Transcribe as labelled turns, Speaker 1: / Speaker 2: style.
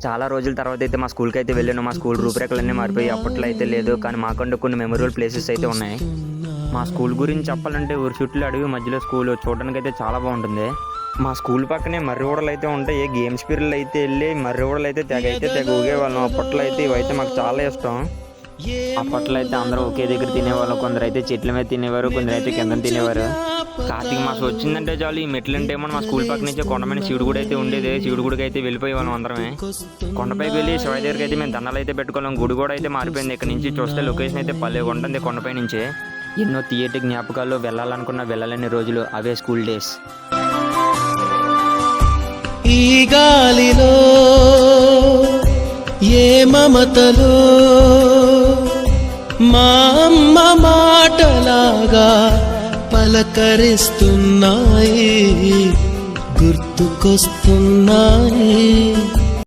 Speaker 1: చాలా రోజుల తర్వాత అయితే మా స్కూల్కి అయితే వెళ్ళాను. మా స్కూల్ రూపురేఖలన్నీ మారిపోయి అప్పట్లో అయితే లేదు, కానీ మాకంటూ కొన్ని మెమొరబుల్ ప్లేసెస్ అయితే ఉన్నాయి. మా స్కూల్ గురించి చెప్పాలంటే ఊరి చుట్టూ అడవి మధ్యలో స్కూల్ చూడడానికి అయితే చాలా బాగుంటుంది. మా స్కూల్ పక్కనే మర్రి ఊడలు అయితే ఉంటాయి. గేమ్స్ పీరియడ్లు అయితే వెళ్ళి మర్రి ఊడలు అయితే తెగ ఊగేవాళ్ళం. అప్పట్లో అయితే ఇవైతే మాకు చాలా ఇష్టం. అప్పట్లో అయితే అందరూ ఒకే దగ్గర తినేవాళ్ళం. కొందరు అయితే చెట్ల మీద తినేవారు, కొందరు అయితే కింద తినేవారు. కార్తీక మాసం వచ్చిందంటే చాలు ఈ మెట్లు అంటే మా స్కూల్ పక్క నుంచే కొండమైన శివుడు గుడి అయితే ఉండేది. శివుడు గుడికి అయితే వెళ్ళిపోయేవాళ్ళం అందరమే. కొండపైకి వెళ్ళి శివ దగ్గరికి అయితే మేము దండాలు అయితే పెట్టుకోవాలం. గుడి కూడా అయితే మారిపోయింది. ఇక్కడ నుంచి చూస్తే లొకేషన్ అయితే పల్లె ఉంటుంది కొండపై నుంచే. ఎన్నో థియేటర్ జ్ఞాపకాలు, వెళ్ళాలని రోజులు అవే స్కూల్ డేస్.
Speaker 2: ఈ గాలిలో ఏ మమతలో మా అమ్మ మాటలాగా పలకరిస్తున్నాయి, గుర్తుకొస్తున్నాయి.